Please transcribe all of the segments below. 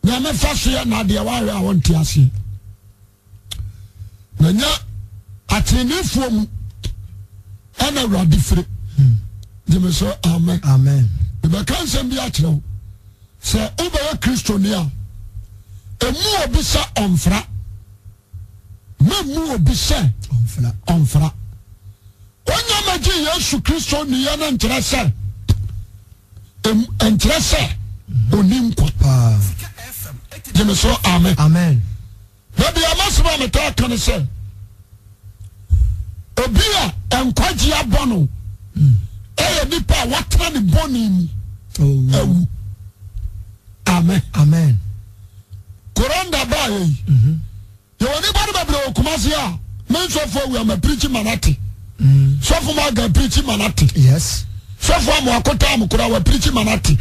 na me fa so ya na de wa we a wonte ase na nya atenefo mu ana Awurade fire dime so amen amen be kan sem bi a kire se oba Kristonia emu obi sa onfra memu obi se onfra onya maji Yesu Kristo ni ya na nkyere se enkyere se onim kwa dime so amen amen baby amasba meta kan se obi a enkwaji abono nipa watra ni boni mu amen amen Koranda ba yi yo ni ba ba bro kumasi a men so for we am preach manati so for ma ga preach manati yes so for mo akota am kura wa preach manati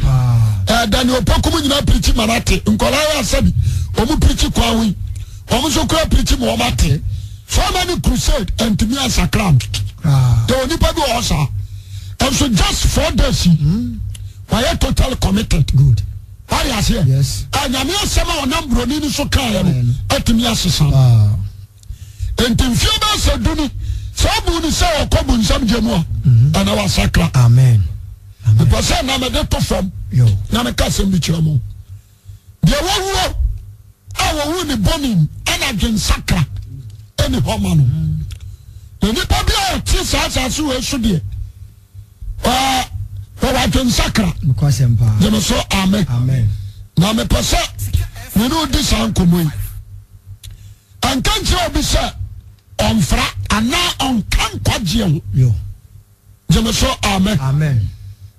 Daniel Pokum nyina preach manati nkola ya sabi o mu preach kwa wi o mu so kura preach mo mate so many crusade and me as a crown the only people also and so just 4 days why are total committed good what is here yes and you mean some of number ni so kan at me asesa and in few days aduni so bu ni say okobu nsam jemu and our sakra amen the person na me dey perform yo na me ka sem bi kire mo de wo awo ni bonin and again sakra any woman ni pabia ti sa so we so de wa sakra mukwasempa dem so amen amen na me pese we no di san komoy an kan ti obi se onfra ana on kan kwaje yo dem so amen amen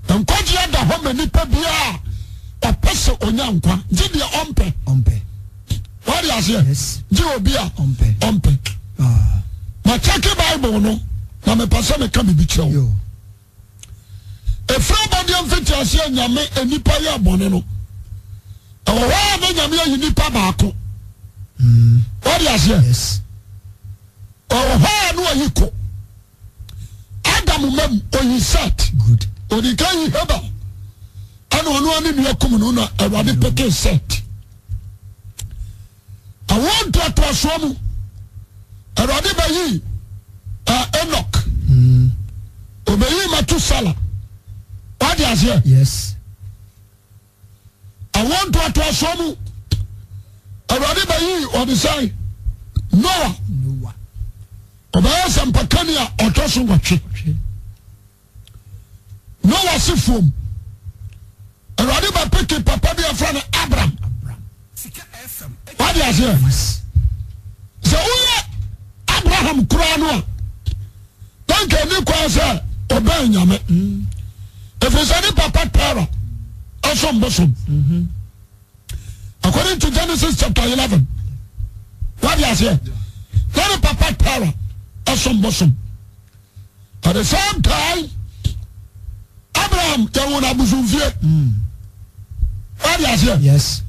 en kwaje da ho mani pabia o pese onyankwa ji de ompe what you say yes ji obi a ompe ma check Bible no na me pese me ka bibi kire yo everybody amfiti ase nyame enipa ya bone no owa na nyame ya nipa baako what you say yes owa no ayiko Adam mem oyi set good odi kan yi heba ana ono ani nu akum no na Awurade peke set I want to assume Awurade bayi Enoch obeyi Matusala. What is here? yes I want to assume Awurade bayi on the side Noah obaya sampakania otoso watwe Noah sifom Awurade ba peke papa bi afra na Abraham what is here? So Abraham kura no don't any kwasa obey nyame if it's any papa terror awesome bosom according to Genesis chapter 11 what is here? Any papa terror awesome bosom at the same time Abraham yawon abusumfie what is here? yes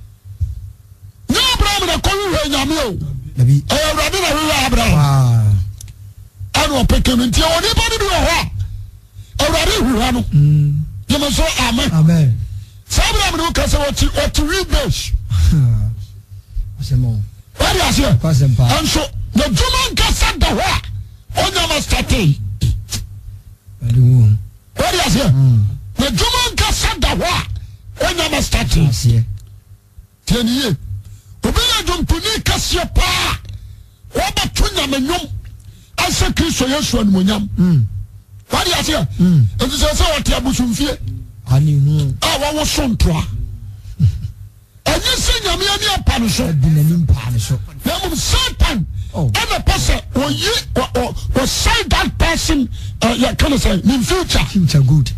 no Abraham na kowi nyame o nabi Awurade na we Abraham ano pekenu ntia oni body bi ho Awurade huwa no yema so amen amen Abraham no kase what read this asemo what is here? kwasempa And so the German kase da ho onya ma start adu what is here? The German kase da ho onya ma start asie tieniye obi na jompuni kase pa oba tunya menyom asa Kristo Yesu anumonyam what is here? And so what abusumfie ani hu wawo so ntoa enye se nyame ani apa no so binani mpa ne so na mum Satan and a person or say that person you can say in future good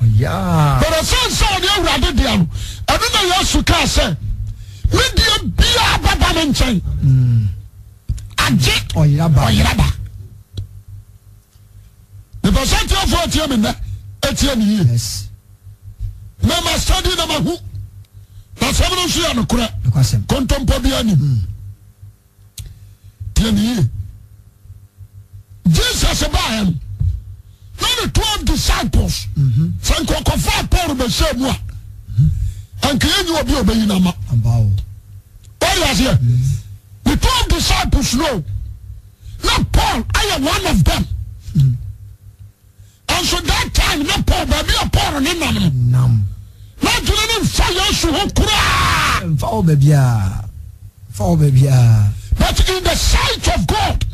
oh yeah but a sense on the Awurade dia no anu na Yesu ka say me dia bia baba me nchen age oyiraba the person of what you mean etie yes na ma study na ma hu na sabno so ya no kura kwasem kontompo bia ni tieni Jesus about not the 12 disciples sanko kofa Paul be shemua and you be obeying nama. What is here? The 12 disciples know. Not Paul, I am one of them. And so that time, not Paul, but be a Paul and Nam. Not to let him fire so cry. Fall baby. But in the sight of God,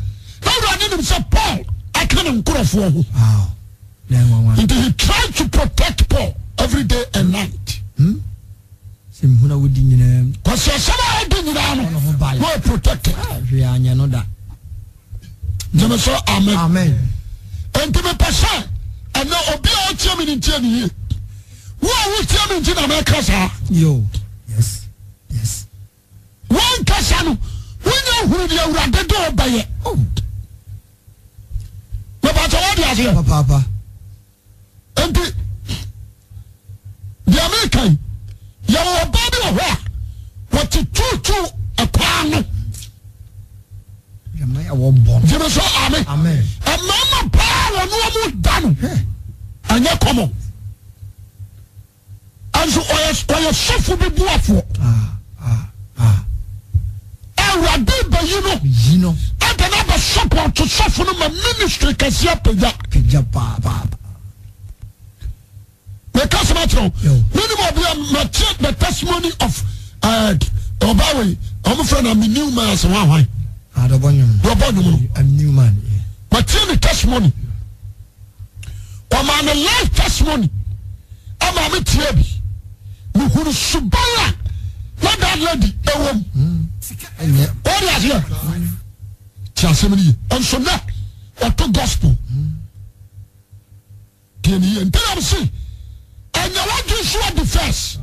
God didn't say, Paul, I can't go for you. Until he tried to protect Paul every day and night. Because somebody didn't know protected. Amen. And to me, person, and now Obi all chairman in Tiani. Who are we chairman in America, sir? Yo, yes. One person, we know who they are, they do obey it. Oh. No matter what you are here, Papa. And the American, you are body of what? What to do a pan. Amen. And Mama Power no more done. And you come on. And so I suffer be for. And you know. I can have a support to suffer my ministry because you because minimum the testimony of Obawe. I'm a friend of new man. A new man. But tell the testimony. I'm a life testimony. I'm a Tiabi. Who is Subaya? Not that lady. What is here? Chasemini. And so now, what the gospel? Can you and tell them see? And you want to show the first.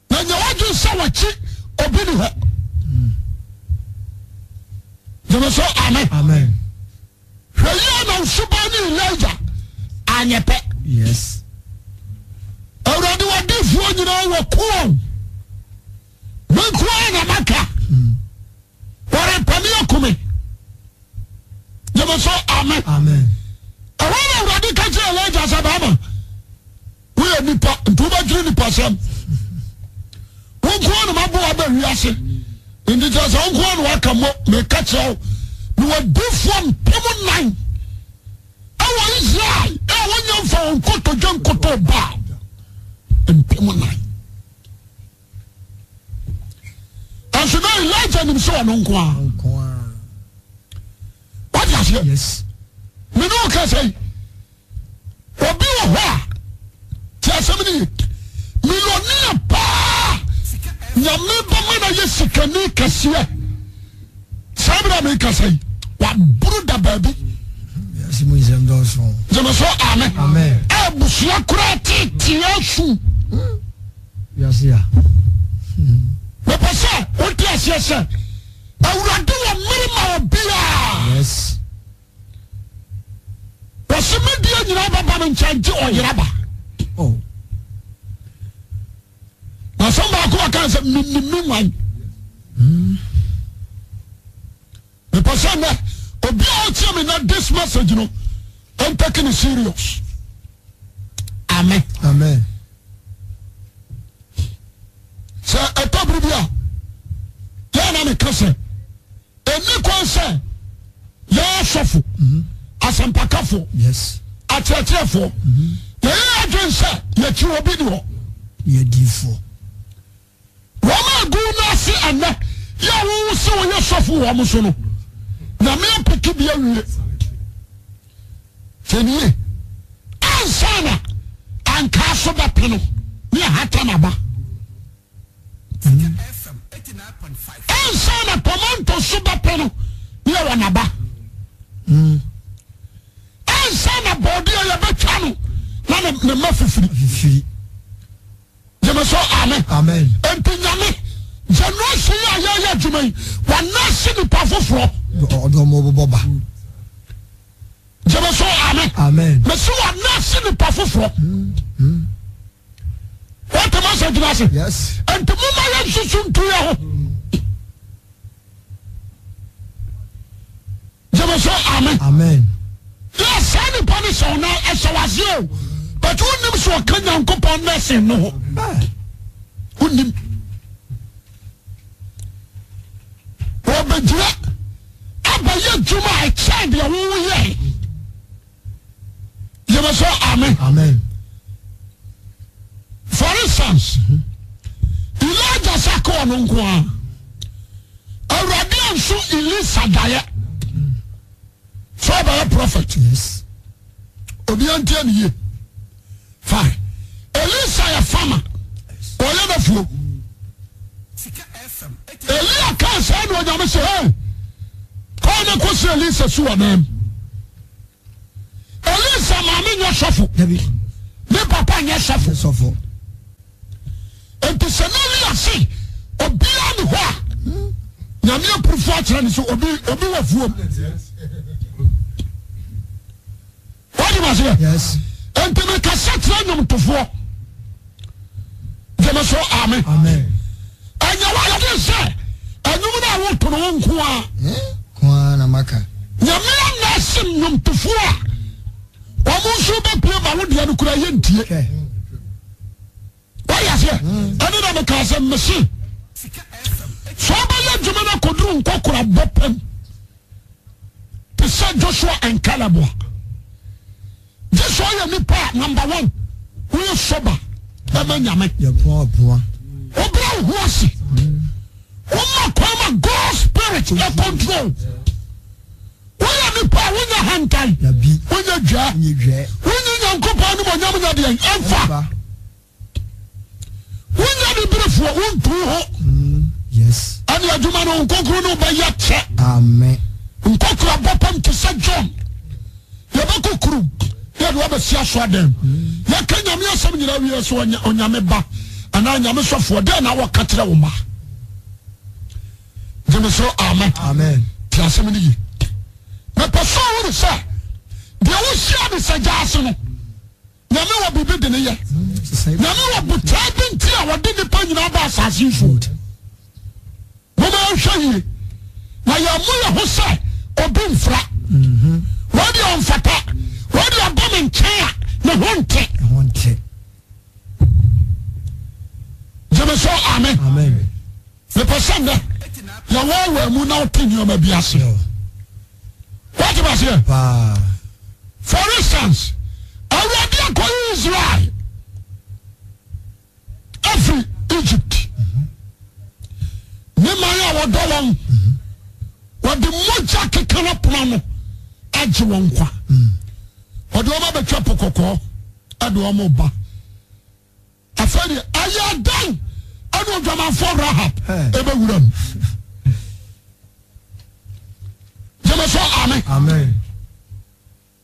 Now you want to say what you obey her. Amen. Elijah. Yes. Already what this one you know were cool. When Kuana Maka. What a Pamia Kumi. You must say amen. I want to catch Elijah Sabama. We are too much in the person. One Kuana Mabu Abbey. In the just one Wakamo, may catch out. You were different, Pemon 9. Our Israel, our young phone, Koto John Koto Bar, and Pemon 9. And so now Elijah himself, Unqua. What is here? Yes. We know, can say, or be a war. Tell somebody, Milonia Pa. Yameba mana yesikani kasiye. Sabra me kasai. Wa bruda baby. Yes, mo isem do so. Jema so amen. Amen. E busia kura ti asu. Yes ya. Me pasa, o ti asiese. Awurade wa mirima obia. Yes. Wasime dia nyina baba me nchanje oyiraba. Oh. Now somebody can say, me. The person that be out me not this message, you know, I'm taking it serious. Amen. So, a top review. Yeah, I'm a cousin. And you can say, yeah, shuffle. As I'm pacafo. Yes. At your tearful. Yeah, I just say, yet you will be the yeah, D4. Wama go na se ana ya wo se wo yesofu wo mo so no na me apiki bia wie tenie ansana anka so ba peno me hata na ba FM 89.5 ansana pomanto so ba peno me wa na ba ansana body ya betwa no na me mafifiri so amen. And Pinyame, generation ya Jumay, one nation in Pafofro. So amen. But so one nation in Pafofro. What the message? Yes. And the Mumma soon to you. So amen. Amen. Yes, any punish on now as I was you. But when them so so kanya nkopon nursing no unim obejira abaye juma a child ya wo ye you say amen. Amen. For instance, Elijah sako onunkwa. Awurade anso Elisa daye. So by a prophet. Yes. Obi antie ne ye. Fine. Elisa ya farmer. Oya na fuo. Elia kan say no nyame say, "Hey. Ko na ko say Elisa su onam." Elisa mama nya sofo. David. Me papa nya sofo. Sofo. Enti Samaria say, "Obia ne ho a." Nyame aprufu akira ne so obi wa fuom. What do you say? Yes. Enti me ka satra nyom tofo. Jema so amen. Amen. Anya wa ya dey say, anyum na wo to no nko a. Kwa na maka. Nyame na sim nyom tofo a. Omunso be pie ba wo de no kura ye ntie. Okay. Why ya say? Ani na me ka say machine. So ba ya djuma na koduru nkokora bopem. To say Joshua and Caleb. Joshua ya nipa number 1. Who sober. Ema nyame. Ya poa. Obra hu ase. Oma kwama God spirit ya control. Wọ́n ní pa wọ́n yẹ hantan. Yabi. Wọ́n yẹ dwa. Ni dwa. Wọ́n yẹ nyankopɔn ni mo nyam nya de enfa. Wọ́n yẹ ni brefo wọ́n tu ho. Yes. Ani adwuma no nkokoro no ba ya che. Amen. Nkokoro bopam to say John. Ye ba kokuru. Ye do ba sia so adam. Ye ka nyame asem nyira wi so onyame ba. Ana nyame sofo de na wo ka kire wo ma. Jeme so amen. Amen. Ti asem ni yi. Me person who say the who share the suggestion nyame wa bibi de ne ye nyame wa buta binti a wode ne pa nyina ba asase food mo ma hwehwe na ya mu ya ho say obi mfra wodi on fata wodi abom nchen a ne honte jeme so amen. Amen. Me person da ya wa mu na otini o ma bi ase. What do I say? For instance, already going Israel, every Egypt, Nemaya wa dolong, what the moja kekana plano, ajiwankwa, what the oma betrapo koko, aduamo ba. Afeni, aya done, adu jama for Rahab, ebe wuram. Amen. Amen.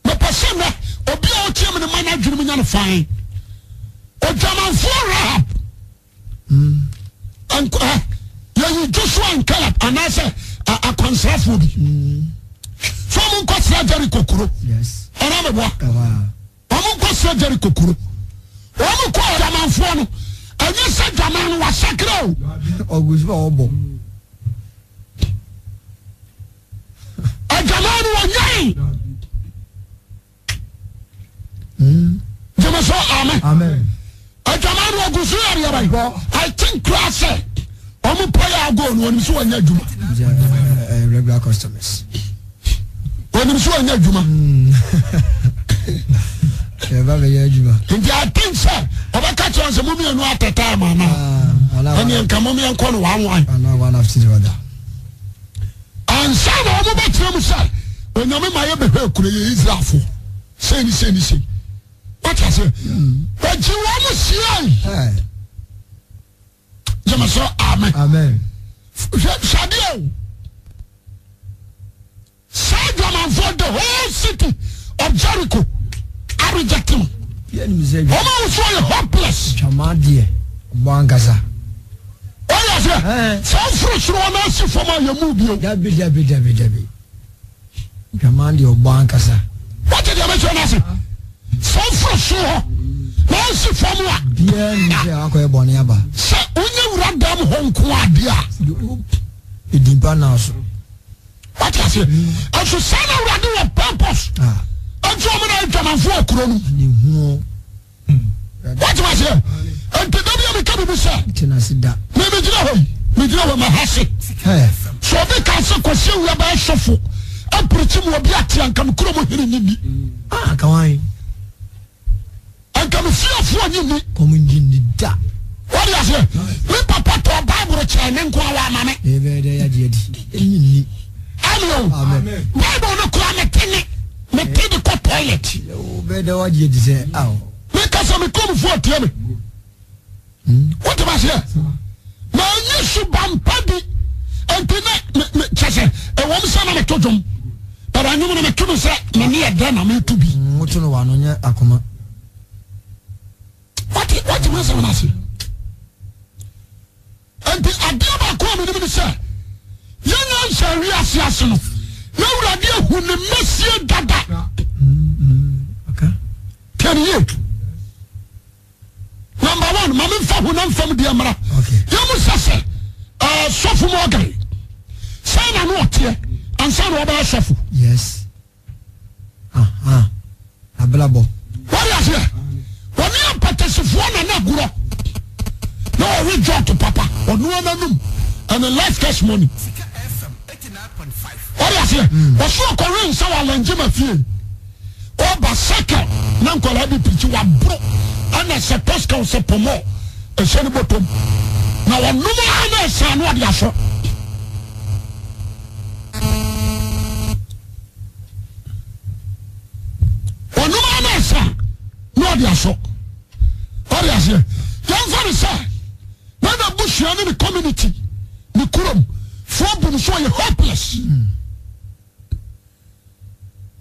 Me person na obi a otie me man adwene nya no fine. O German for Rahab. And you Joshua and Caleb and I say a consafo bi. So mon kwasra Jericho kuro. Yes. Ona me boa. Mon kwasra Jericho kuro. O ko German for no. Anyi se German wa sakra o. Ogusu obo. Jamanu wanyai. Jama so amen. Amen. Jamanu wagusu ya bai. I think class omu paya go no oni so wanya djuma. Regular customers. Oni so wanya djuma. Ya ba be ya djuma. Nti I think sir, obaka chance mu mi enu ateta ma na. Ani enka mu mi enko no wan. Ana one after the other. Ansa na omo betre mu say onyame ma ye behwe kure ye Israelfo say ni what I say but you want to see jama so amen. Amen. Shadio say man for the whole city of Jericho I reject him. Omo was so hopeless chamadi bangasa. Oh yes, so fruit no na si for my move you. Dabi. Chamadi obankasa. What did you mention us? So fruit no si for me. Bia ni se akoye boni aba. Say onye uradam honko adia. Edimpa na so. What I say? I should say na uradu with purpose. Anjo me na jamanfo akuro no. Ni hu say? And to be become a say. Tinasida. Maybe my hasi. So they can say question we about shuffle. I'm preaching will be at and come come hearing me. Ah, kawaii. And come see of you coming in the da. What do you say? Me papa to Bible China and Kuala Mame. Amen. Bible no Kuala me take the toilet. Oh, better what you say. Oh. Because I'm come for me. What am I say? My new Bampadi and Chase, a woman son of a tojum. But I know when I come say, many a den I'm to be. What you know, one on your Akuma. What you want to say? And the idea of coming to say, young answer, we are Siasano. No idea who the Messiah Dada. Okay. 10 years. Number one, Mamma Fahunan from the Amara. Okay. You must say, Sofu Morgan. Sign a note here and sign over Sofu. Yes. Ablabo. What is here? When you are participant and not grow. No, we draw to Papa or no one and a life cash money. What is here? What's your Korean so I'll enjoy my feeling. Oh, Basaka, Nanko Labi Pichu, bro. And I suppose can say Pomo, a shiny bottom. Now, I'm no more son, what you saw. Or no more son, no, you saw. What you say? Young father, sir, when a bush in the community, the Kurum, for them so you're hopeless.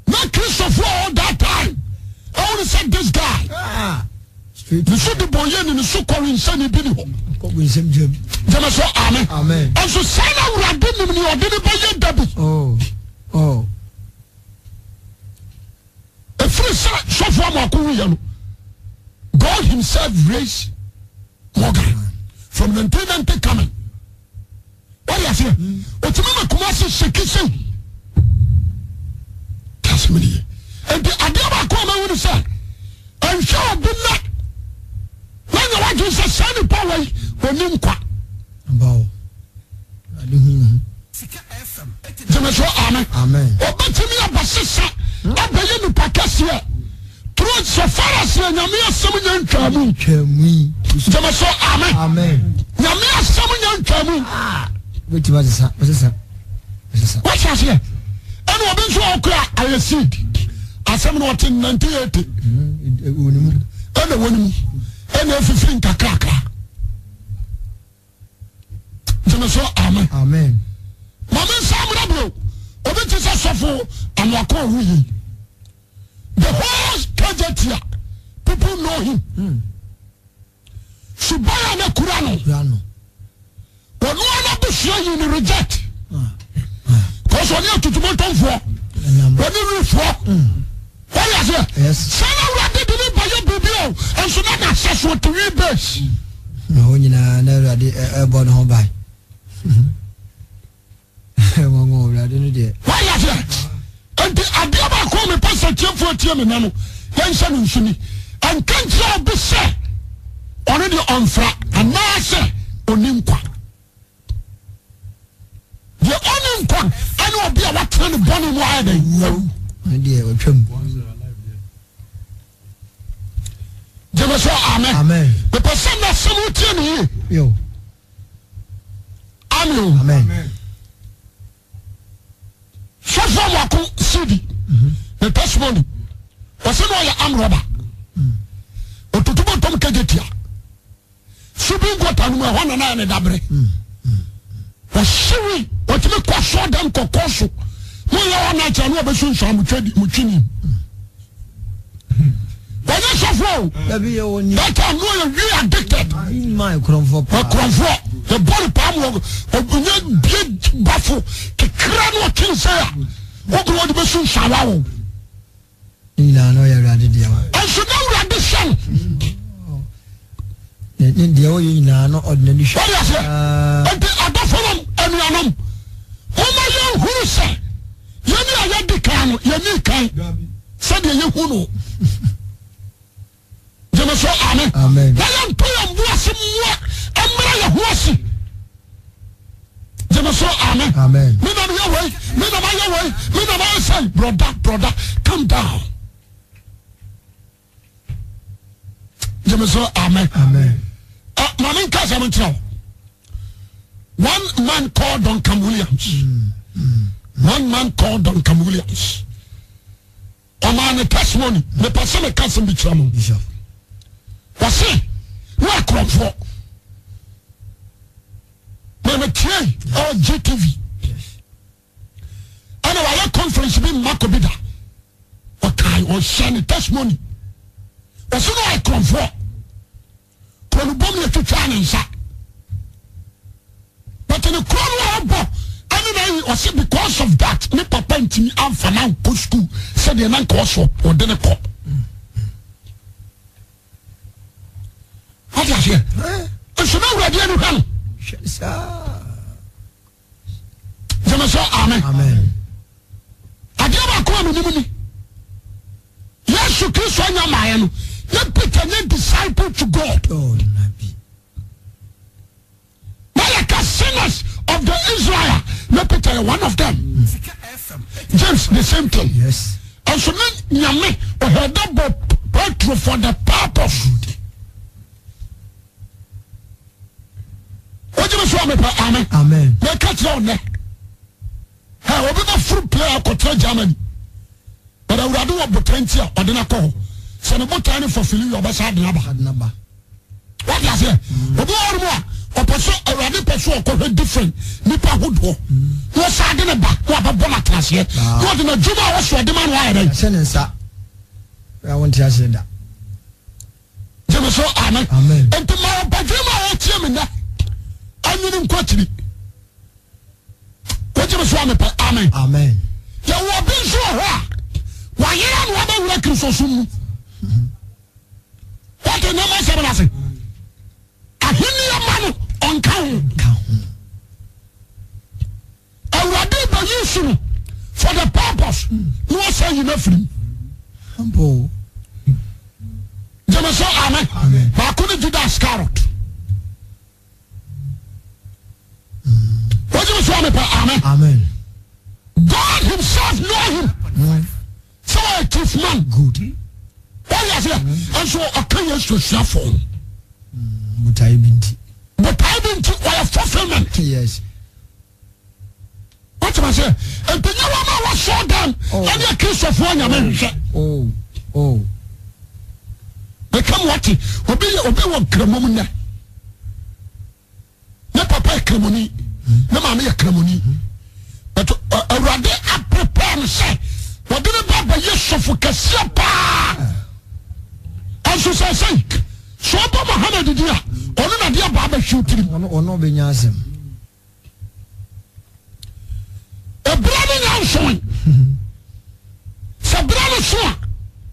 Not Christopher all that time. I only said this guy. The so the boy in the so called Sunny Billy. Jamaso, amen. Amen. And so sign out I didn't know I didn't buy your debit. Oh. A free so far Makuyan. God himself raised Morgan from the tenant coming. What is here? What's the Kumasi Shekison? That's me. And the idea of Akoma would say, I'm sure I've been not. When you want to say, Sunny Power, when you quack. Bow. I do mean. Amen. Oh, but to me, I'm a sister. I begin to pass here. Through so far as you're mere someone traveling. Jamaso, amen. You're mere someone traveling. Wait, what is that? What's here? And we've been so clear. I see. As someone what in 1980. And the woman. And everything kakaka. Jamaso, amen. Mama Sam Rabro. Obit is a suffer and Wako Ruyi. The whole project here, people know him. Subaya na Kurano. But no one to show you in reject. Because when you're to Tomato for, when you for, what is it? Yes. Sana didn't buy your baby, and so not access what to rebase. No, you know, never born home by. Why is it? And the idea about coming person for Tiamino, Yansan Shuni, and can't you be said already on flat, and now I say, Onimqua. The Onimqua, and will be a what kind of bonny wide and no. My dear, we're trim. Jamaso, amen. The person that someone here. Yo. Amen. So far, Wako City, the testimony was an oil arm robber. Or to Tom Kagetia. Supreme Court and 109 and Dabre. Was Siri, what you call short and Kokoso. No, you are not a rubber soon, so I'm Muchini. But that's a flow. That time, you're addicted. In my comfort. The body palm of the big buffalo, the crown of King Sarah. What do you want to be soon? Shallow. I know you're ready. I should know that this son. The oil in an ordinary shop. And the other from and Yanum. Oh, my young who say, Yanni, I had the can, Yanni, said the young who know. Jemeso amen. Amen. Na ya mpo ya mbuase mwa emra ya huasi. Jemeso amen. Amen. Me na ya way, me na my way, me na my say, brother, calm down. Jemeso amen. Amen. Mama Nkasa Montreal. One man called Duncan Williams. One man called Duncan Williams. A man a testimony. The person a cousin be trouble. Bishop. Was he? Where come for? Mama Trey or GTV. Yes. And our conference being Macobida. Okay, or shiny testimony. Was no I come for? Kolubomle to Chinese. But in the crown was because of that, me papa and me am for now go school, said the man course or then a cop. What is here? So now we're doing it. Amen. Amen. I never come with me. Yes, you can say your man. Let Peter a disciple to God. Oh, Nabi. Like sinners of the Israel. Let Peter one of them. James, the same thing. Yes. And so then Yame or her double breakthrough for the purpose. What do you say? Amen. Amen. They catch on there. Hey, we be a fruit player contra Germany. But I would do a potential or then I call. So the time for filling your best had number. What is it? Or person already person or different. Nipa would walk. No side in a back. What about Bonaclas yet? What in a Juma also a demand why? Sentence, sir. I want to say that. Jemeso amen. Amen. And tomorrow, but Juma or Chimina. I didn't quote me. What you was amen. Amen. You will be sure. Why you don't want to work so soon? What the number 7 I say? I hear your man on count. I will do the use for the purpose. No say you know free. Humble. Jemeso amen. Amen. But I couldn't do that carrot. What you was amen. Amen. God himself know him. So a chief man. Good. What is it? And so I can't use to share for him. But I didn't. But I didn't for fulfillment. Yes. What am I saying? And the new one was so done. And the case of one, I mean, Oh. they come what? Obe one cremona. Ne papa cremoni. Ne mammy cremoni. But already I prepare and say, what did the Baba yes for Cassiapa? And so say, so Muhammad did you? Only my dear Baba shooting. Or no benyasm. A brother now showing. So brother sure.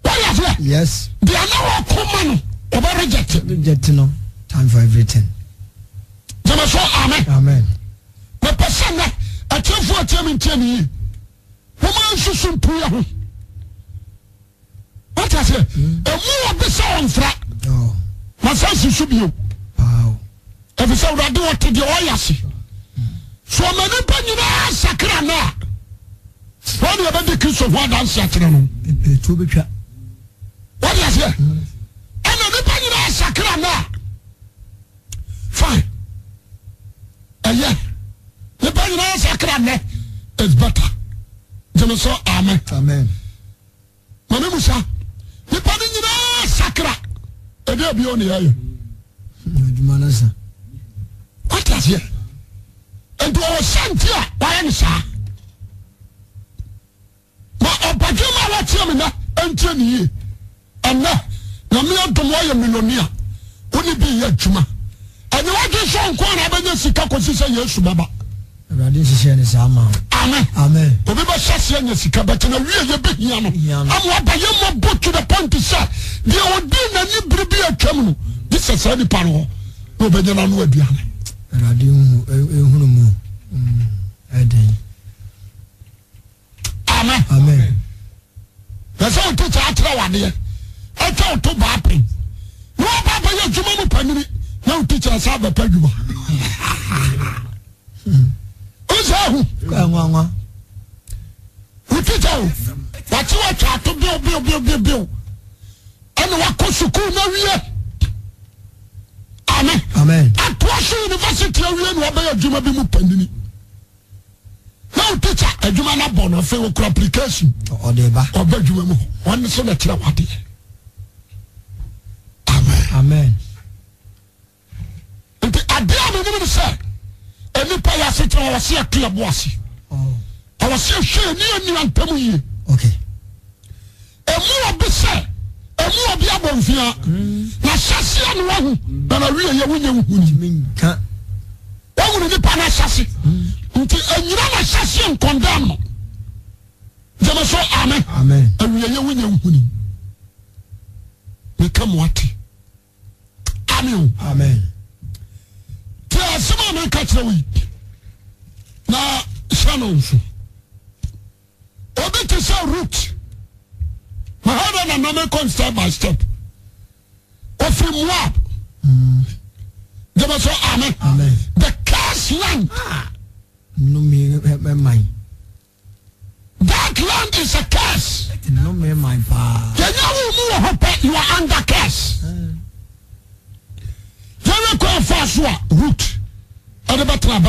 Why is that? Yes. They are now common over rejected. Rejecting time for everything. Jemeso amen. Amen. The person that a tell for a term in 10 years. Woman should soon pull you. What I say? A more bizarre flat. Oh. My sense should be you. Wow. If you say, I do what to the Oyasi. So many penny sacra now. What do you have the kiss of one dance at them? What is it? And the penny sacra now. Fine. And yeah, the penny sacra now is better. Jemeso amen. Amen. Mama Musa, the penny sacra. And they'll be on the air. What is it? And to our sent here, why am I? But a pajama watching and 10 years. And now, the mere Tomoya millionaire wouldn't be yet Juma. And you want to show one Avenue Sika say yes, Baba. Radisha is Amen. Amen. Remember, Sassian Sika, but in a real big yam. I'm what I am book to the point to say, there would be any baby a criminal. This is any panel. No, but you don't know it. Amen. Amen. That's all to tell one here. I told to Bapping. No baba ya juma mu panini. Na teacher sa ba pa juma. Ozahu. Nwa. Teacher. What you want to build. And what ko school na wiye. Amen. Amen. Akwasi University wiye no ba ya juma bi mu panini. Now teacher, a juma na bon of application. Or deba. Or bedroom. One so that you want it. Amen. Amen. And the idea of the say, and the pay us to our sea clear bossy. Oh. I was so sure near and Tamu. Okay. A more be say, a more be above here. Na Sassi and one, than a real winning. One would be Panasasi. Until a Yama Sassi and condemn. Jamaso, amen. Amen. And we are winning. We come what? Amen. Amen. Tell someone catch the week. Now, Shannon. Obi to say root. My husband and mama come step by step. Offer Moab. Jamaso, amen. Amen. The cash land. No me mind. That land is a curse. No me mind pa. You are under curse. You go first root. And the battle.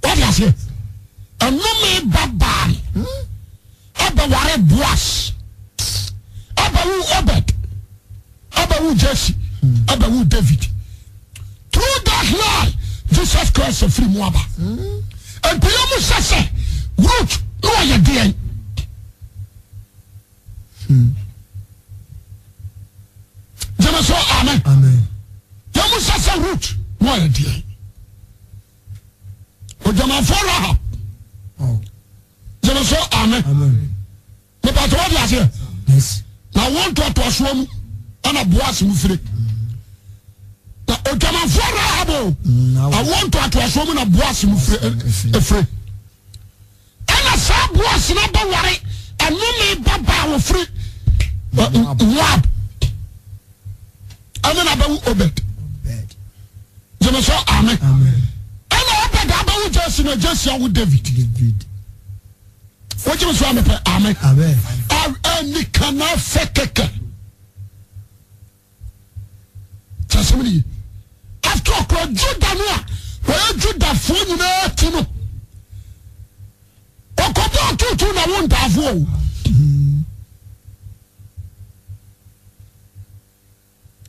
What is it? A no me baba. Aba ware boas. Aba wu Obed. Aba wu Jesse. Aba wu David. Through that lie, Jesus Christ is free Moab. And Piyamu say, root, no you dear. Jamaso, amen. Amen. Yamu say root, no you dear. O Jamaso Rahab. Oh. Jamaso, amen. Amen. The battle what you say? Yes. Now one to swim and a boas mufre. Now o Jamaso Rahab. I want to swim and a boas mufre. And a sa boas number worry and no me baba will free. Moab. And then about Obed. Jamaso, amen. Amen. And Obed about Jesse with David. What you say, amen. Amen. And cannot fake. Somebody after all, Judah, where Judah phone you know, Tino. Or come to I won't have woe.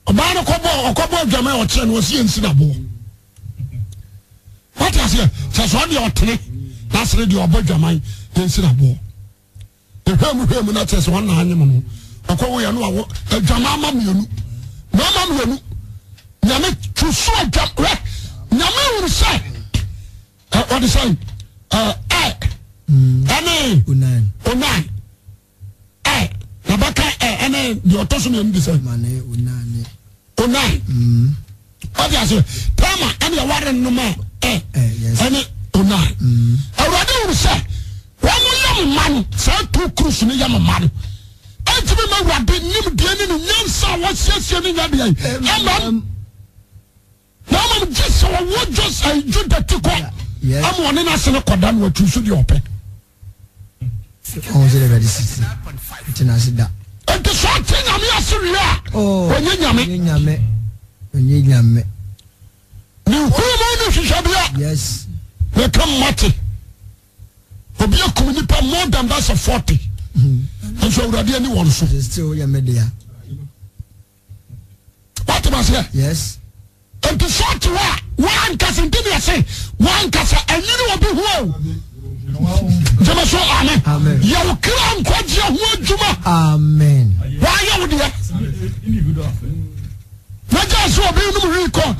A man of Cobo Jamel or Chen was in Sinabo. What is here? Just one your tree. That's radio about Jamai in Sinabo. The home not as one animal. A Kowe and Jamama Munu. Mamma Munu. Yame to so jump. Yame will say, what is saying? Unai. Nabaka the autonomy in this Unai. What is it? Tama and your water no more. Yes. Unai. I rather will say, one young man, sell 2 cruise in a young man. I remember what the new beginning in Yansa was just in the now I'm just so what just I do that to go. I'm one in a single cordon what you should open. Oh, the ready city. And the short thing I'm here, oh, when you yame. Yes. They come Marty. For be a community more than that's a 40. And so already anyone so still your media. What was here? Yes. And to short to one cousin did I say one cousin and you will be wrong. Jamaso, amen. Amen. You will come quite your Juma. Amen. Why you would you? Not just so be no recall.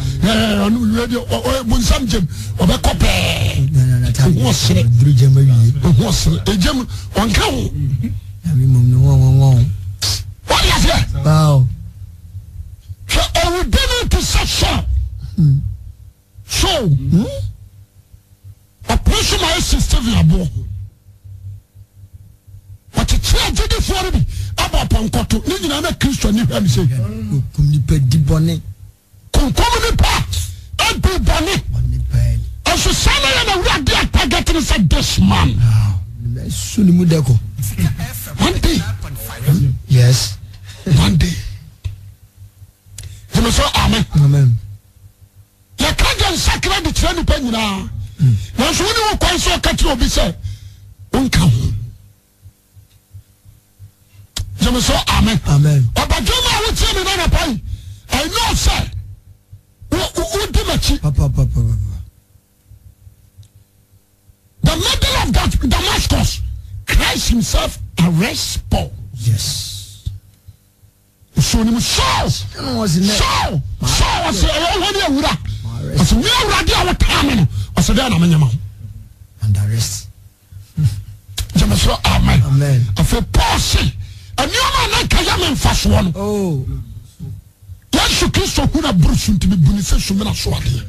Radio or some gym or a copy. Was a gym on count. What is it? Wow. So I will be to such so a person my sister Viabo. But it's a for me about Ponkoto, living on a Christian. scripture ni hwɛ mi se. Okum nipa di bɔne. Kunkum nipa edi bɔne. Ɛso sanni yɛ na wura di a target ni sɛ this man. Suni mu deko. One day. Yes. One day. You say amen. Amen. Ya kaja nsakra di kyerɛ nipa nyinaa. Na so woni wo kwan so ka kyerɛ obi sɛ wonka ho. You say amen. Amen. Obadwoma wo tie me na na pai. I know sir. Wo di machi. Papa. The middle of that Damascus, Christ himself arrests Paul. Yes. So ni Saul was and arrest. Amen. Amen. I feel Paul a new man can fast one. Oh. Yes, you can so good a bruise to be bunisa sumina swadi.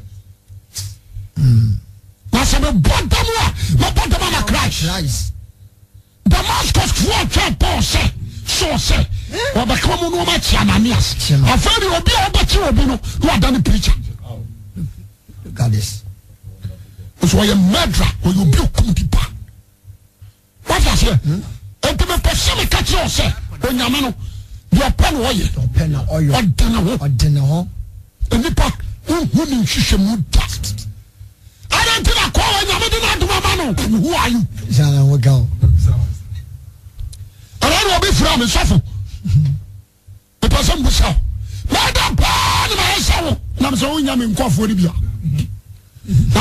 Nasabe bottom Christ. Damascus for Paul say. So say, become no much Ananias. I found you will be able to who are done a preacher. God is. So I am murderer or you be a kumpipa. What I say? And to me, person catch you say, when you know, you are pen oil, or dinner, and the pack, who she would dust. I don't think I call you, who are you? Zana will go. I will be from and suffer. The person was so. Madam, myself, and I'm so young in cough for Libya. I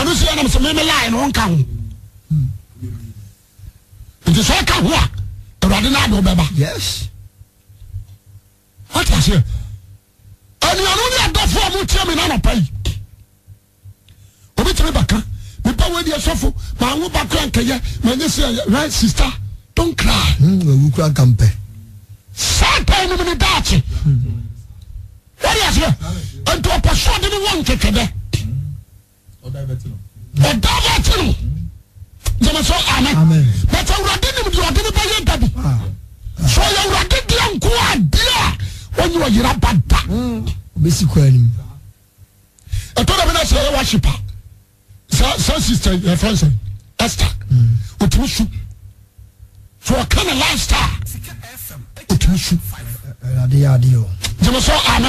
don't see I'm some lie and won't come. It is like a walk. Radinado, Baba. Yes. What I say? And you are only a dog for Mutim and Anna Pay. Obit Rebecca, the power of your suffer, my own background, my say, right, sister. Don't cry. We cry campe. Satan in the dark. What is here? And to a person didn't want to today. Or diverting. Amen. But I didn't buy your daddy. So you were the young quad when you were your bad. Basically, I told him I say worshiper. So sister, your friend said, Esther, what was you? So a kind of lifestyle.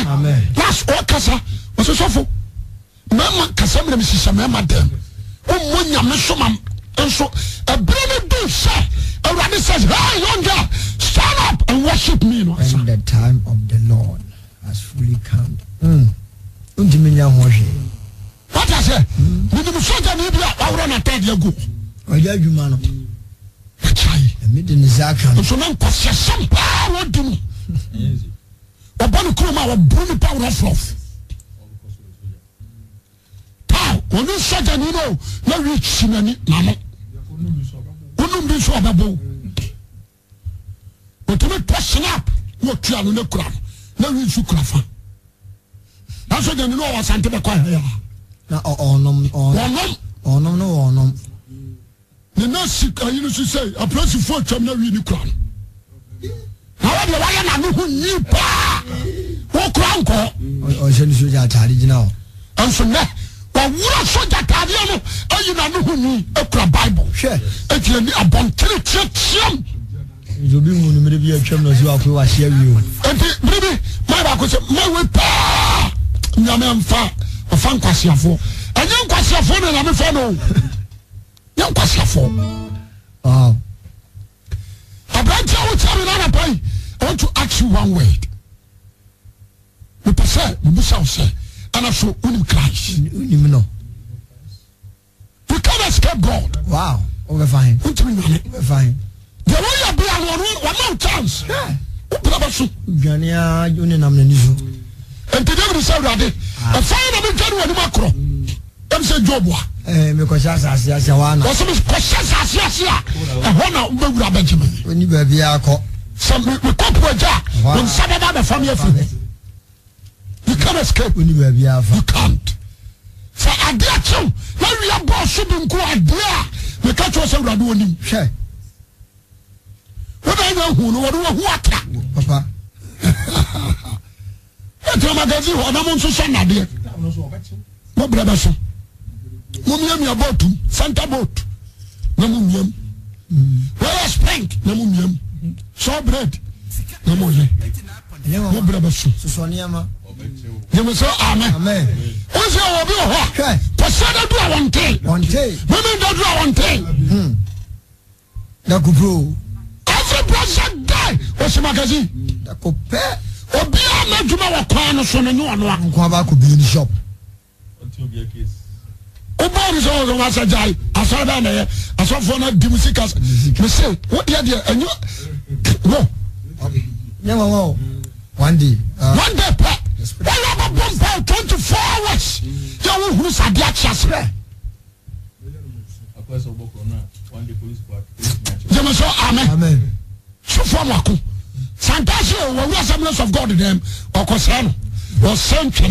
Amen. Last all Casa was a sofa. Mamma Cassandra, Mrs. Madam. Oh, when you miss some, and so a brother do say, a rabbit says, hey, young girl, stand up and worship me. And the time of the Lord has fully come. What I say? When you saw the media, I run a 10 year ago. I tell you, man. So now, some power do me. Upon Kuma, or Bruno Power of Love. Pow, when you said, you know, no rich in any mamma. Wouldn't be so about. But to make question up, what you are in the crowd, no rich you craft. That's what you know was anti the choir. Now, no. The nurse, I used to say, a person for China really crown. However, I know who you pa. What crown call? Or shall you now? And so now, what so that I know who you a Bible. Sure. If you need a bon church, you'll be maybe a chum as well who I share you. And maybe my back was my way pa. Yaman fa, a fan quasia for. And young quasia for, and I'm a fellow. Young quasia for. Oh. I want to ask you one word. We say, and I show Christ. You can't escape God. Wow. We're fine. We're fine. The way you be one more chance. Gania, you know, and today we say, Raddy, a fine of a general macro. Them say Job. Because as I want. Some questions as a Benjamin. When you be a cop. Some we come to a jar. When some of the family. You can't escape. When you be a you can't. So I dare you. Now we are boss shouldn't go out there. We can't also run him. Sure. What I know who Papa. Eto magazine ho na mo nso so na de. Mo brother so. Mo miam ya boat, center boat. Na mo miam. Where spring na mo miam. So bread. Na mo ye. Mo brother so. So niama. Dem so amen. Amen. O se wo bi ho. Pasada do one thing. One day. Mama do one thing. Da kupro. Every brother die. O se magazine. Da kopɛ. Obi a na djuma wa kwa no so no no a. Nko ba ko bi ni shop. Until be a case. Oba so so wa sajai. Asada na ye. Asofo na di music as. Me say, what dia enyo. No. Nyama one day. One day pa. Why have a bomb 24 hours? You who said that chasre. Akwasi Awuah one day police squad. Jema so amen. Amen. So from wako. Santasio we Assemblies of God them okosano. Was sent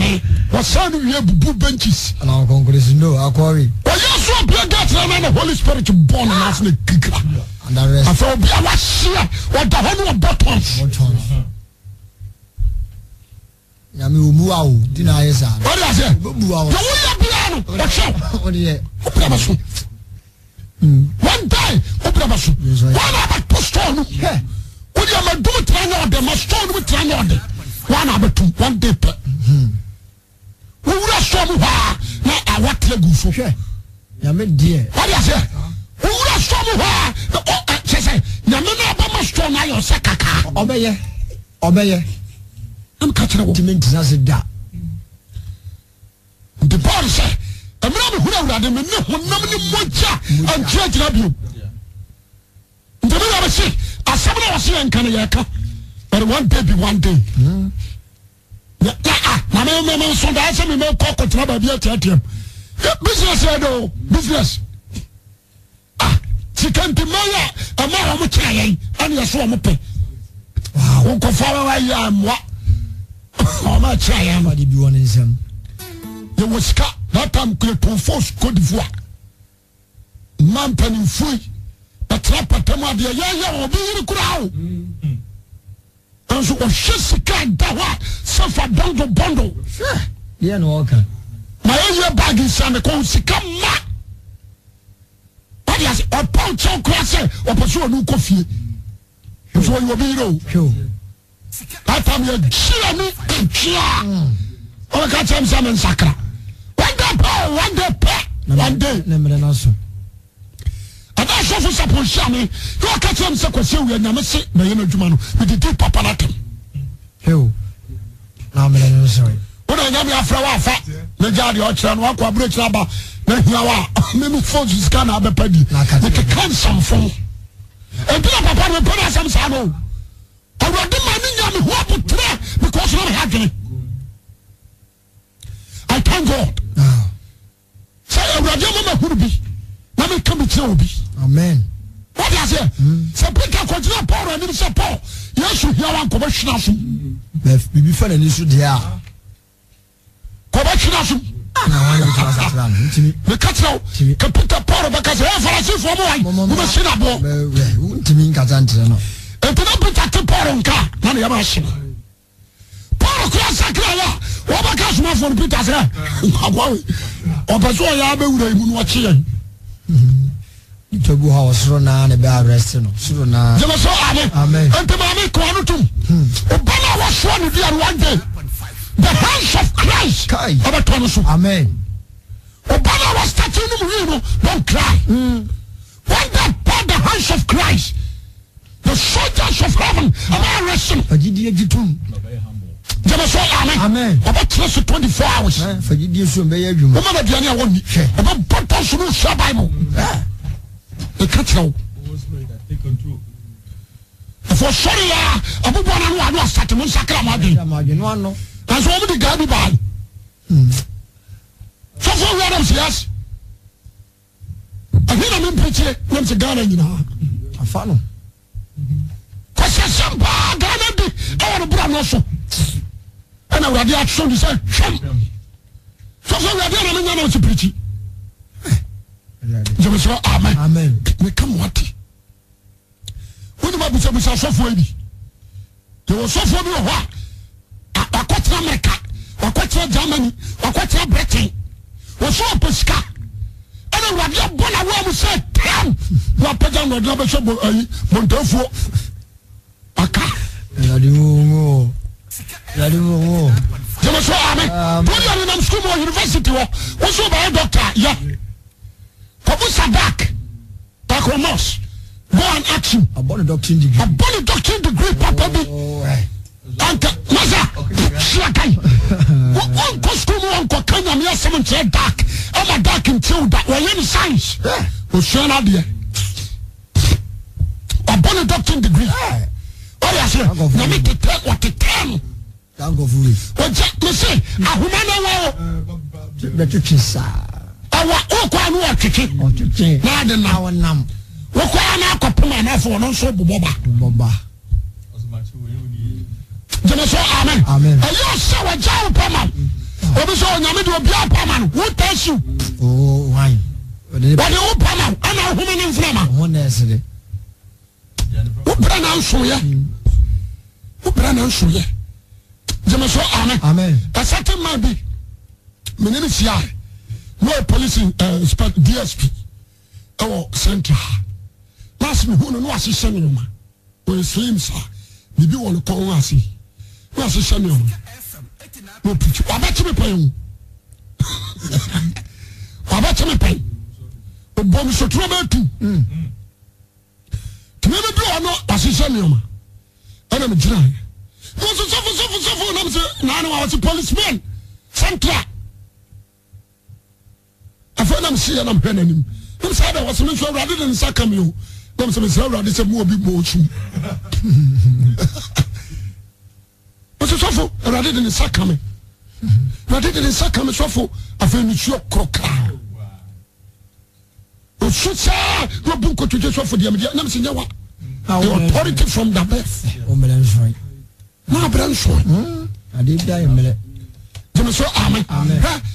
was sent we bubu benches. And our congregation no akwari. Well you so be that and the Holy Spirit born and as the kikra. And the rest. I feel be our share what the whole buttons. Yami umuwa o dina yesa. What is it? Umuwa o. You will be on. What's up? What is it? One day, Obrabasu. One about postone. When you are doing trial, they must stone with trial. One about two, one day. Who will have shown me why? Now I want to go for her. Yami dear. What is it? Who will have shown me why? She said, Yamina Bama stone, I or Sakaka. Obey. I'm catching a woman to say that. The boy said, I'm not who are the men who nominate Moja and Church Rabu. The way I say, as someone was here in Kanayaka, but one day be one day. Mamma, so that's a me cock or trouble be at him. Business, business. Ah, she came to Maya, a man of a and you're so much. Wow, go follow I am what? Oh, my child, Somebody be one in some. You was cut that time clear to force Cote d'Ivoire. Man penny free. The trap at them are the will be in the crowd. And so was just a kind that suffer bundle. Sure. Yeah, no, okay. My area bag is on the coast. Come back. What is it? Or punch on class or pursue a new coffee. So you will be low. Sure. That time you're cheering and cheer. Oh, catch him some in Sakra. One day, one day. Never also. And I saw for support Shami. You are catching him Sakosi and Namasi, Mayano Jumano, with the deep papanatum. Who? Now, I'm sorry. What I have a flower fat, the Jadi Ochan, Waka Bridge Laba, Nahawa, many phones is gonna have a penny. Like a cancer phone. And Papa will put us some sabo. I will do my name who put there because I'm having. I thank God. Say a Rajama would be. Let me come to you. Amen. What is it? So Peter continue power and support. Yes, you hear one commissioner. Be fun and you should hear. Commissioner. The catcher can put the power because I see for more. Machine about. To me, Kazantino. And to not put a power on car. None of your machine. Power class, what about Casma from Peter's hair? Or Pasoya, I will watch you. Tobu house run and a bad rest. Amen. And to Mammy Quanatum. Obama was sworn to be on one day. The hands of Christ. Amen. Obama was touching him, don't cry. When they put the hands of Christ, the soldiers of heaven are arresting. Amen. About 24 hours. For you, soon be a woman of the other one. About Papa Bible. The catch now. For sorry, I'm going to was starting on Sacramento. That's what the guy by. So for what else, yes. I hear them in picture, once a gun, you know. I follow. Because some bad gun, I want to bring also. And I would have shown you, say, so we are there, and I know to preach. Amen. Amen. We come what? When the Bible says, we shall suffer. You will suffer me what? wakɔtena America, wakɔtena Germany, wakɔtena Britain. Wɔso opesika. Ɛna Awurade abɔ na wo mu sɛ tam. Wa pagya no de abɛhwɛ bontafuo. Aka. Awurade wo. Jẹ́mi sọ amen. Wọ́n yà ni nam school mu university wọ. Wọ́n sọ bàyẹ̀ doctor yẹ. Kọ̀bù sadak. Bako nurse. Go and action. Abọ́ ni doctrine degree. Abọ́ ni doctrine degree papa bi. Anka masa ṣíà kan. Wọ́n kọ́ school mu wọ́n kọ́ Kenya mi yẹ sẹ́mi nkyẹn dark. Ẹ̀ma dark nkyẹn da. Wọ́n yẹ ni science. Oṣù náà diẹ. Abọ́ ni doctrine degree. Wọ́n yà sẹ́. Nyàmi tètè wọ́n tètè nù. Thank God for it. Me say, ahuma na wo. Betwetwe saa. Awa okwa no atwetwe. Otwetwe. Na de na wonam. Okwa na akopema na afo no so boboba. Boba. Jeme so amen. Amen. Ayo se wa jaw pama. Obi so nyame de obi apama no. Who tells you? Oh, why? What the pama? Ana ahuma ni mframa. Won esere. Wo bra na nso ye. Wo bra na nso ye. Jeme so amen. Amen. A certain man be menene sia no police DSP central last me who no asese me ma o slim sa bibi won ko won ase no asese me no pichu abati me pen abati me pen o bom so tro ba tu tme be bi ono asese me ma ana me jira no so nam say na was a policeman central afa nam see na mpenanim nam say that was me so rather than sakam you nam say me rather say mo obi mo ochu so rather than sakam so afa ni chu kroka o so say no bunko to so for dem nam say nyawa the authority from the birth o melancholy na brancho ade bia yemele jeme so amen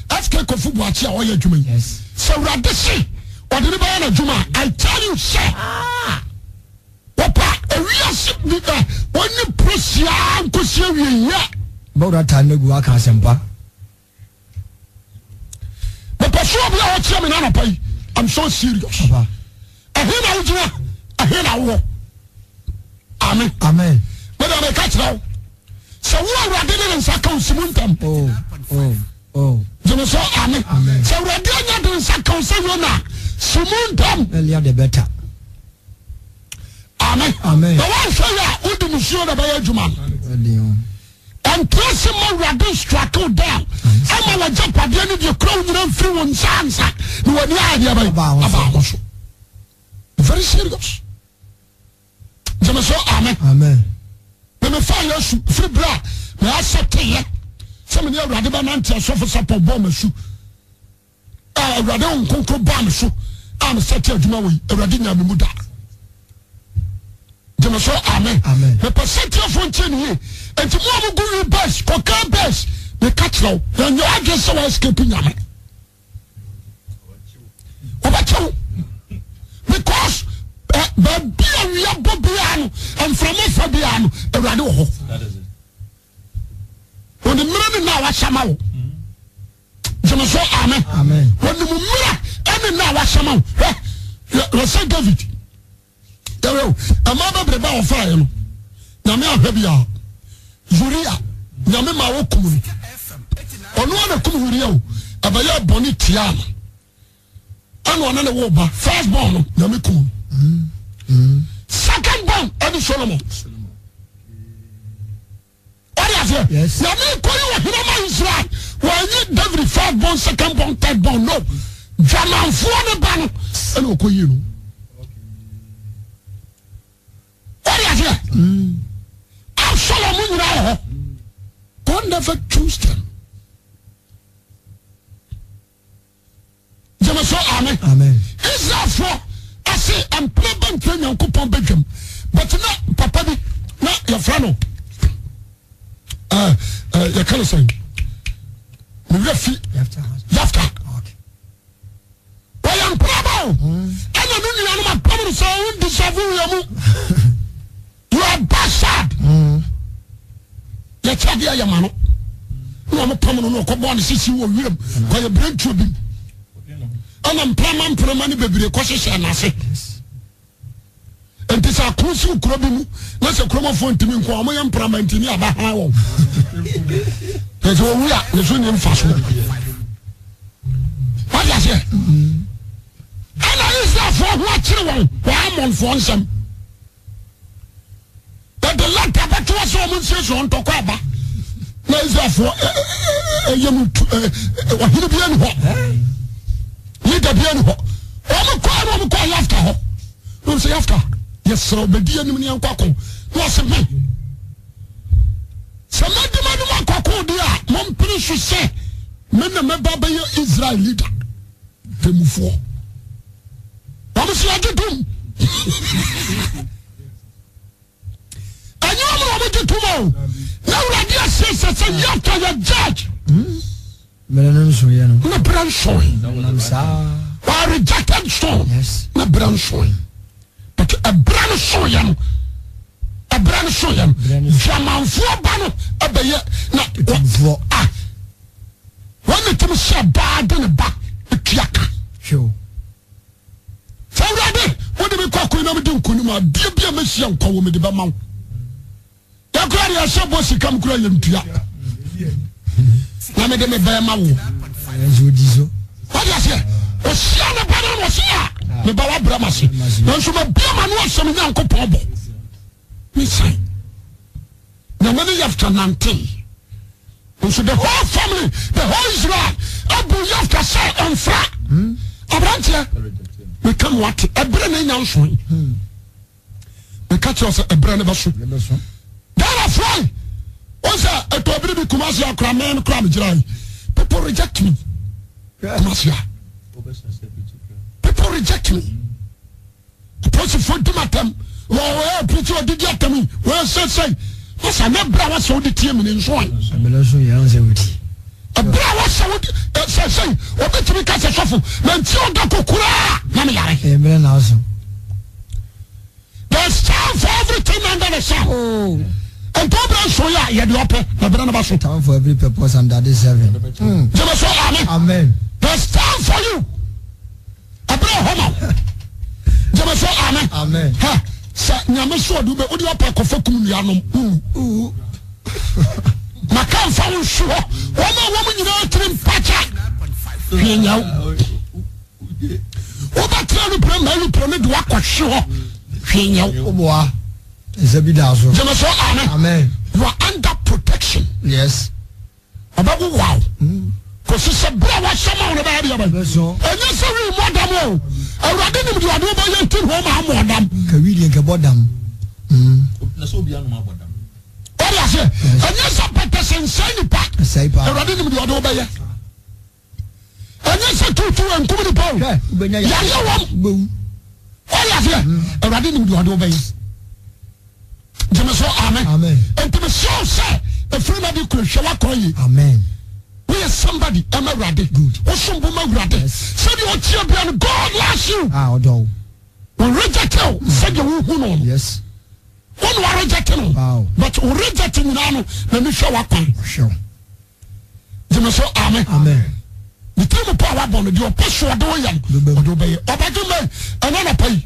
aska kofu buachi a oya djuma yes so rade se odene ba na djuma I tell you say papa ewiase bika woni prosia nkosia wiye bawda ta nagu aka asempa papa so bia o tia me na pai I'm so serious papa ahina ujina ahina wo amen amen but I catch now so we are dealing in circumstances. Oh. Jeme so amen. So we are dealing in circumstances. Simuntam. Earlier the better. Amen. Amen. The one say ya, who do monsieur the bayer juman? And place him on radin struggle down. I'm a jump at the end of your crown and free one sansa. You are the idea about very serious. Jeme so amen. Amen. Me fire free bra me accept here some near radiba nanti so support bomb su rade on konko bomb so am set adwuma we rade nya me muda jeme so amen me percent of fonchen here enti mo am go best koka best me catch now then you are just so escape nyame obacho because babia we are bobiano and from fabiano erade wo That is it. when the mirror now was somehow jeme so amen when the mirror and now was somehow say David there a mama breba of fire no nyame ahwabia Uriah nyame ma wo kum ono na kum Uriah abaya boni tia ano ona na wo ba first born no nyame kum second born and Solomon. Yes. Now me call you Israel. When you David first born, second born, third born, no. German for the ban and okay you know. What is it? Solomon now. God never choose them. So amen. Israel for I say I'm playing train and coupon bedroom. But now papa be not your friend. You can't say. After. Okay. Well, I'm proud. I don't know my problem. So you are bastard. Let's have your man. no mo pam no ko bo ne sisi wo wiem ko ye breakthrough bi ana mpama ni bebre ko hyehyɛ na ase enti sa kunsu kuro bi mu na se kuro mo fo ntimi nko amo ye mpama ntini aba ha wo ezo wo ya ne so ne mfa so what ya say ana isa fo ho akire won wa amon fo nsam the letter but was so much so to kwa ba na isa fo yemu wa hiri bi ani ho leader bi ani ho o mo kwa after ho no say after yes so be di anim ni ankwa no se me se me di ma no ankwa di a mo mpiri so se me na me ba be Israel leader temufo o mo se agedum anyo mo mo getumo na uradi asese se yafta ya judge Melanin so ya no na brand so wa rejected so na brand so but a brand so ya no a brand so ya jamanfo ba no abaye na ah when it is so bad in the back tiaka sure so uradi what do we call ko na me din kunu ma bia bia me hia nko wo me de ba ma ya kura ya so bo sikam kura ya ntua na me de me ba ma wo enzo dizo what you say o sia na ba na sia me ba wa bra ma se na so me bia ma no asem nyankopon bo me sai na me you after 19 so the whole family the whole Israel abu you after say on fra abrantia we come what ebre na nya nso we catch us ebre na ba so dara fly once a to be Kumasi akra men kra me jirai people reject me Kumasi people reject me because for do matem wo preach o didi atami wo say what's a bra wa so di tie me nso an Melanin so ya on say wuti a bra wa so say o betimi ka se sofo na nti o da kokura na me yare Melanin also there's time for everything under the sun and problem so ya ye de ope na bra na ba so time for every purpose under this heaven jema so amen there's time for you abra homo jema so amen ha sa nyame so do be odi opa kofa kum nuanom makam fa wo so wo ma nyina trim pacha hwenyaw wo ba tra no prema lu pro ne do akɔhwe ho hwenyaw oboa Zebidazo. Jemaso amen. You are under protection. Yes. About wow. Because it's a brother someone about the other. So and yes, we modern. I read him to do by your two home modern. Kawili and Kabodam. What I say? And yes, a Peterson say back. I read him to do by you. And yes, a 2 and come to the ball. What I say? I read him to do by you. Jemaso amen. And to be so say the free medical shall call you. Amen. We are somebody. Am I ready? Good. Or some woman ready. Said you want champion. God bless you. Ah, no. When reject you, said you who know. Yes. One who rejecting. Wow. But who rejecting now? Let me show up. Sure. Jemaso amen. Amen. The team of power bond. You are passion. Do you? Do you? Obadu me. And then I pay.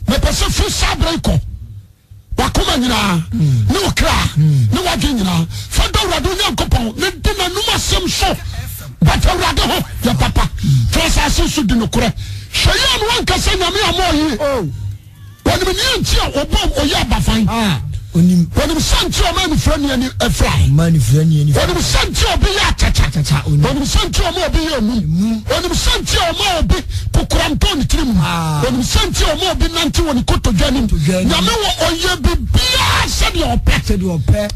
Me person free sabreko. Wakuma nyina no kra no wage nyina fa do rado nyankopon ne de nanuma sem so but rado ho ya papa tresa so di no kore hweye no wanka se nyame amoyi woni me nti obom oya abafan onim woni santi o mani frani ani efrai mani frani ani woni santi obi ya chacha woni santi o mo obi ya num woni santi o mo obi kokuranto ni tirim woni santi o mo obi nanti woni kotodwanim nyame wo oye bibia said your pet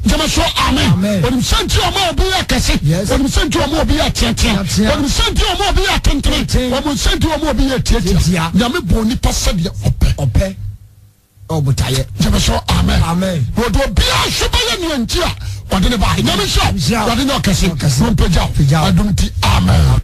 jama so amen woni santi o mo obi ya kese woni santi o mo obi ya tete woni santi o mo obi ya tentere woni santi o mo obi ya tete nyame boni pa said your ope oh butaye jemaso amen wodo bia shobaya ni antia odene ba nyame sho wade no kase no peja adumti amen